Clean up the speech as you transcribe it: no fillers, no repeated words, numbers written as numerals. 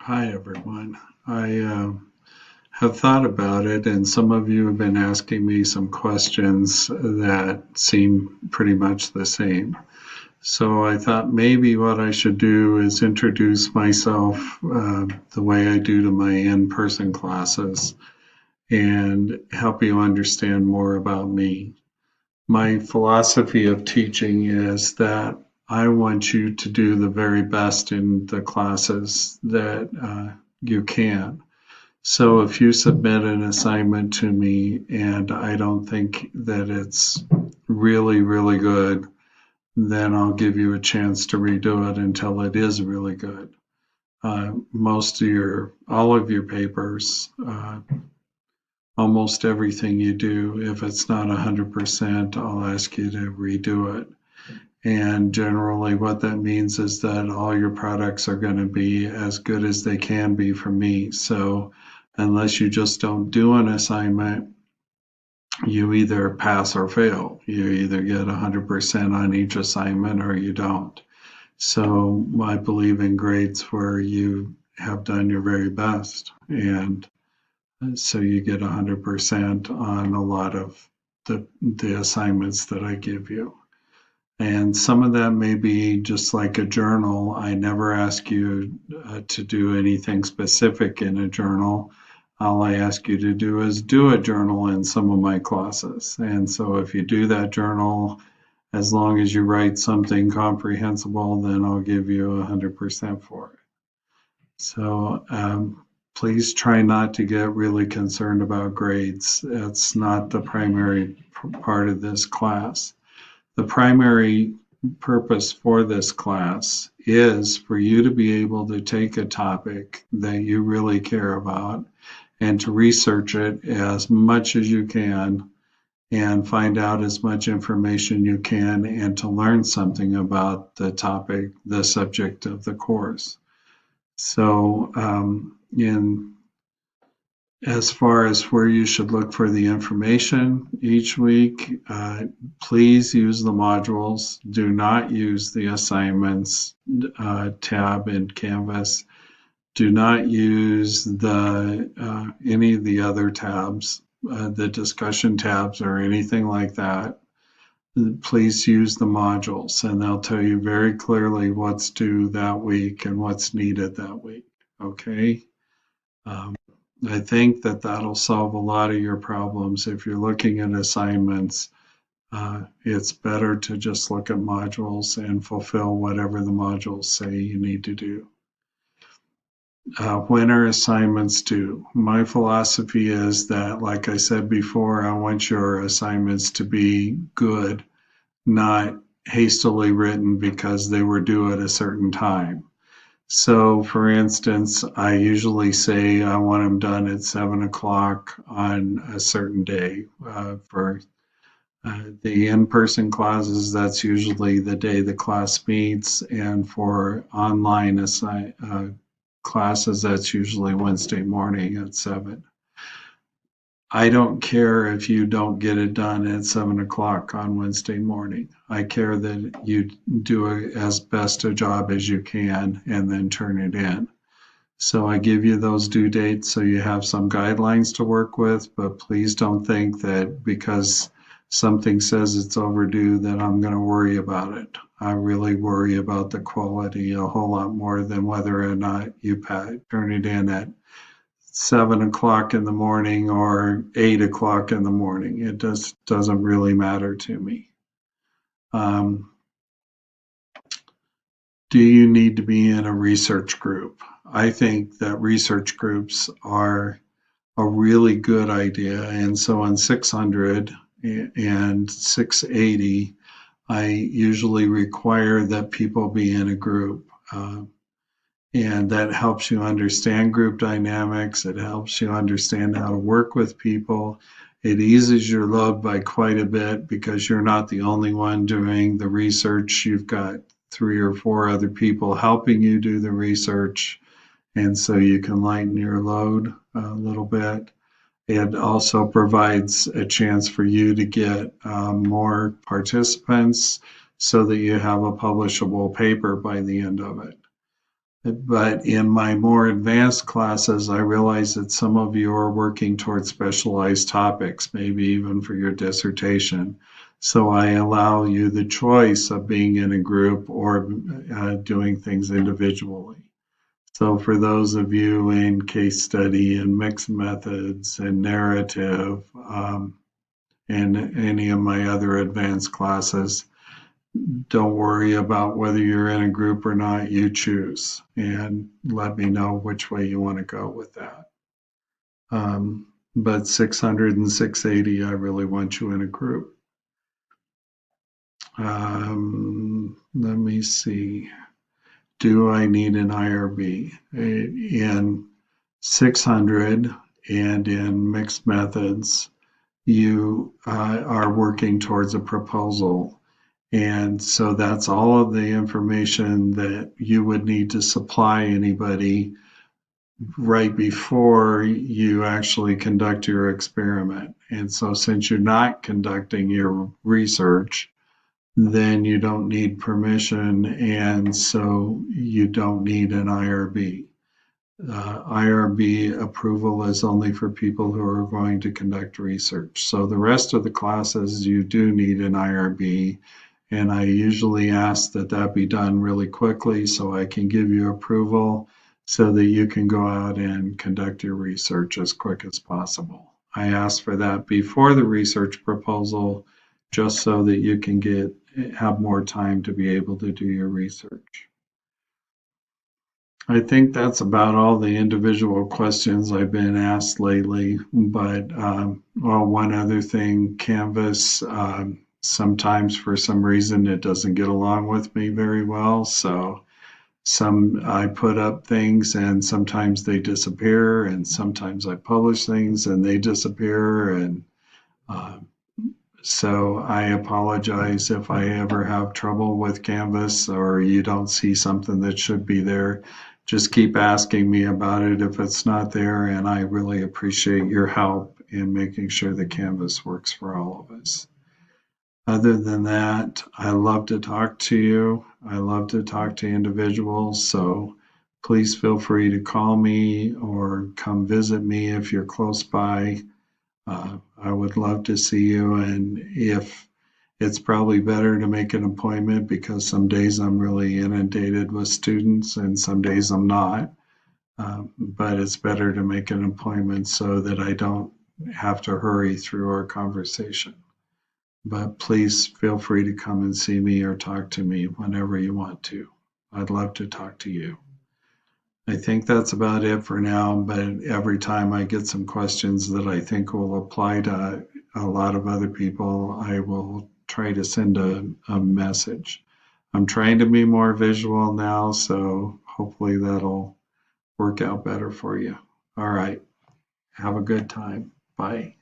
Hi, everyone. I have thought about it, and some of you have been asking me some questions that seem pretty much the same. So I thought maybe what I should do is introduce myself the way I do to my in-person classes and help you understand more about me. My philosophy of teaching is that I want you to do the very best in the classes that you can. So if you submit an assignment to me and I don't think that it's really, really good, then I'll give you a chance to redo it until it is really good. All of your papers, almost everything you do, if it's not 100%, I'll ask you to redo it. And generally, what that means is that all your products are going to be as good as they can be for me. So, unless you just don't do an assignment, you either pass or fail. You either get 100% on each assignment or you don't. So, I believe in grades where you have done your very best. And so you get 100% on a lot of the assignments that I give you. And some of that may be just like a journal. I never ask you to do anything specific in a journal. All I ask you to do is do a journal in some of my classes. And so if you do that journal, as long as you write something comprehensible, then I'll give you 100% for it. So please try not to get really concerned about grades. That's not the primary part of this class. The primary purpose for this class is for you to be able to take a topic that you really care about and to research it as much as you can and find out as much information you can and to learn something about the topic, the subject of the course. So, as far as where you should look for the information each week, please use the modules. Do not use the assignments tab in Canvas. Do not use any of the other tabs, the discussion tabs or anything like that. Please use the modules, and they'll tell you very clearly what's due that week and what's needed that week. Okay? I think that that'll solve a lot of your problems. If you're looking at assignments, it's better to just look at modules and fulfill whatever the modules say you need to do. When are assignments due? My philosophy is that, like I said before, I want your assignments to be good, not hastily written because they were due at a certain time. So, for instance, I usually say I want them done at 7 o'clock on a certain day. For the in-person classes, that's usually the day the class meets, and for online classes, that's usually Wednesday morning at 7. I don't care if you don't get it done at 7 o'clock on Wednesday morning. I care that you do as best a job as you can and then turn it in. So I give you those due dates so you have some guidelines to work with, but please don't think that because something says it's overdue that I'm going to worry about it. I really worry about the quality a whole lot more than whether or not you turn it in at 7 o'clock in the morning or 8 o'clock in the morning. It just doesn't really matter to me. Do you need to be in a research group? I think that research groups are a really good idea. And so on 600 and 680, I usually require that people be in a group. And that helps you understand group dynamics. It helps you understand how to work with people. It eases your load by quite a bit because you're not the only one doing the research. You've got 3 or 4 other people helping you do the research. And so you can lighten your load a little bit. It also provides a chance for you to get more participants so that you have a publishable paper by the end of it. But in my more advanced classes, I realize that some of you are working towards specialized topics, maybe even for your dissertation. So I allow you the choice of being in a group or doing things individually. So for those of you in case study and mixed methods and narrative and any of my other advanced classes, don't worry about whether you're in a group or not. You choose and let me know which way you want to go with that. But 600 and 680, I really want you in a group. Let me see. Do I need an IRB? In 600 and in mixed methods, you are working towards a proposal. And so that's all of the information that you would need to supply anybody right before you actually conduct your experiment. And so since you're not conducting your research, then you don't need permission, and so you don't need an IRB. IRB approval is only for people who are going to conduct research. So the rest of the classes, you do need an IRB, and I usually ask that that be done really quickly so I can give you approval so that you can go out and conduct your research as quick as possible. I ask for that before the research proposal just so that you can have more time to be able to do your research. I think that's about all the individual questions I've been asked lately, but one other thing, Canvas, sometimes for some reason it doesn't get along with me very well, so I put up things and sometimes they disappear, and sometimes I publish things and they disappear, and so I apologize if I ever have trouble with Canvas or you don't see something that should be there. Just keep asking me about it if it's not there, and I really appreciate your help in making sure that Canvas works for all of us. Other than that, I love to talk to you. I love to talk to individuals, so please feel free to call me or come visit me if you're close by. I would love to see you, and if it's probably better to make an appointment because some days I'm really inundated with students and some days I'm not. But it's better to make an appointment so that I don't have to hurry through our conversation. But please feel free to come and see me or talk to me whenever you want to. I'd love to talk to you. I think that's about it for now, but every time I get some questions that I think will apply to a lot of other people, I will try to send a message. I'm trying to be more visual now, so hopefully that'll work out better for you. All right. Have a good time. Bye.